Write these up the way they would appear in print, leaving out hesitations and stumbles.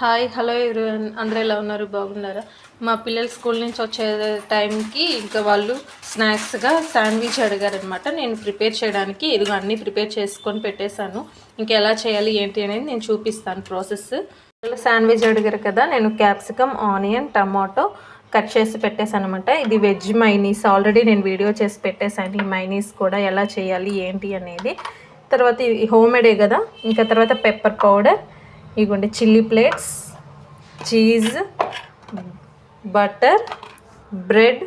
Hi hello everyone, అందరూ ఎలా ఉన్నారు? బాగున్నారా? మా పిల్లలు స్కూల్ నుంచి వచ్చే టైంకి ఇంకా వాళ్ళు స్నాక్స్గా శాండ్విచ్ అడిగారనమాట. నేను ప్రిపేర్ చేయడానికి ఇదిగో అన్నీ ప్రిపేర్ చేసుకొని పెట్టేశాను. ఇంకా ఎలా చేయాలి ఏంటి అనేది నేను చూపిస్తాను ప్రాసెస్. శాండ్విచ్ అడిగారు కదా, నేను క్యాప్సికమ్, ఆనియన్, టమాటో కట్ చేసి పెట్టేశాను అనమాట. ఇది వెజ్ మైనీస్, ఆల్రెడీ నేను వీడియో చేసి పెట్టేశాను. ఈ మైనీస్ కూడా ఎలా చేయాలి ఏంటి అనేది. తర్వాత హోమ్ మేడే కదా. ఇంకా తర్వాత పెప్పర్ పౌడర్, ఇదిగోండి chilli flakes, cheese, butter, bread,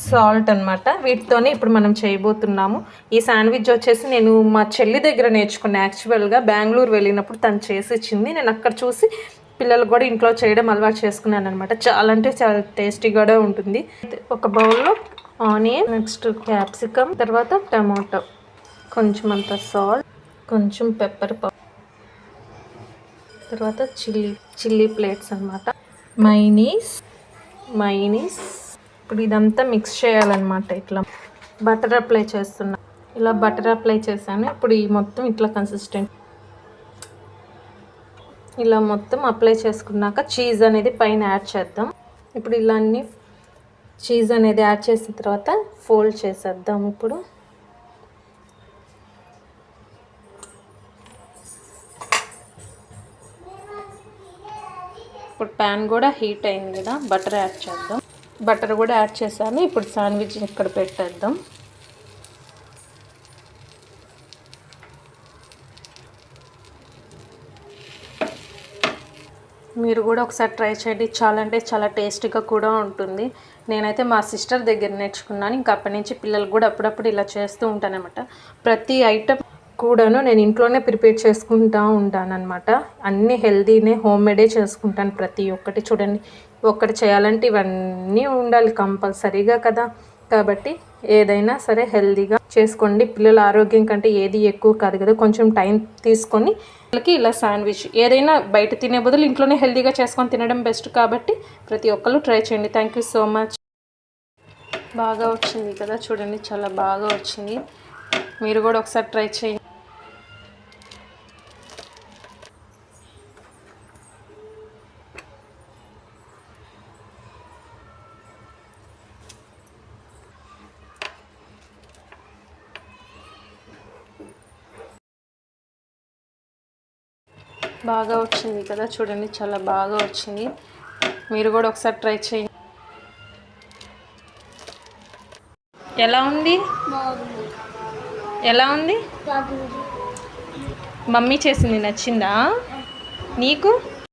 salt అనమాట. వీటితోనే ఇప్పుడు మనం చేయబోతున్నాము. ఈ శాండ్విచ్ వచ్చేసి నేను మా చెల్లి దగ్గర నేర్చుకున్నాను. యాక్చువల్గా బెంగళూరు వెళ్ళినప్పుడు తను చేసి ఇచ్చింది. నేను అక్కడ చూసి పిల్లలు కూడా ఇంట్లో చేయడం అలవాటు చేసుకున్నాను అనమాట. చాలా అంటే చాలా టేస్టీగా ఉంటుంది. ఒక బౌల్లో ఆనియన్, నెక్స్ట్ క్యాప్సికమ్, తర్వాత టమాటో, కొంచెం అంత సాల్ట్, కొంచెం పెప్పర్ పౌడర్, తర్వాత చిల్లీ ఫ్లేక్స్ అనమాట, మైనీస్. ఇప్పుడు ఇదంతా మిక్స్ చేయాలన్నమాట. ఇట్లా బటర్ అప్లై చేస్తున్నా. ఇలా బటర్ అప్లై చేశాను. ఇప్పుడు ఈ మొత్తం ఇట్లా కన్సిస్టెంట్ ఇలా మొత్తం అప్లై చేసుకున్నాక చీజ్ అనేది పైన యాడ్ చేద్దాం. ఇప్పుడు ఇలా అన్ని చీజ్ అనేది యాడ్ చేసిన తర్వాత ఫోల్డ్ చేసేద్దాం. ఇప్పుడు ప్యాన్ కూడా హీట్ అయింది కదా, బటర్ యాడ్ చేద్దాం. బటర్ కూడా యాడ్ చేశాను. ఇప్పుడు శాండ్విచ్ ఇక్కడ పెట్టేద్దాం. మీరు కూడా ఒకసారి ట్రై చేయండి. చాలా అంటే చాలా టేస్టీగా కూడా ఉంటుంది. నేనైతే మా సిస్టర్ దగ్గర నేర్చుకున్నాను. ఇంకా అప్పటి నుంచి పిల్లలకు కూడా అప్పుడప్పుడు ఇలా చేస్తూ ఉంటానన్నమాట. ప్రతి ఐటమ్ కూడాను నేను ఇంట్లోనే ప్రిపేర్ చేసుకుంటూ ఉంటాను అనమాట. అన్నీ హెల్తీనే, హోమ్ మేడే చేసుకుంటాను. ప్రతి ఒక్కటి చూడండి, ఒక్కటి చేయాలంటే ఇవన్నీ ఉండాలి కంపల్సరీగా కదా. కాబట్టి ఏదైనా సరే హెల్తీగా చేసుకోండి. పిల్లల ఆరోగ్యం కంటే ఏది ఎక్కువ కాదు కదా. కొంచెం టైం తీసుకొని వాళ్ళకి ఇలా శాండ్విచ్ ఏదైనా బయట తినే బదులు ఇంట్లోనే హెల్తీగా చేసుకొని తినడం బెస్ట్. కాబట్టి ప్రతి ఒక్కరు ట్రై చేయండి. Thank you so much. బాగా వచ్చింది కదా, చూడండి చాలా బాగా వచ్చింది. మీరు కూడా ఒకసారి ట్రై చేయండి. బాగా వచ్చింది కదా, చూడండి చాలా బాగా వచ్చింది. మీరు కూడా ఒకసారి ట్రై చేయండి. ఎలా ఉంది? ఎలా ఉంది? మమ్మీ చేసింది నచ్చిందా నీకు?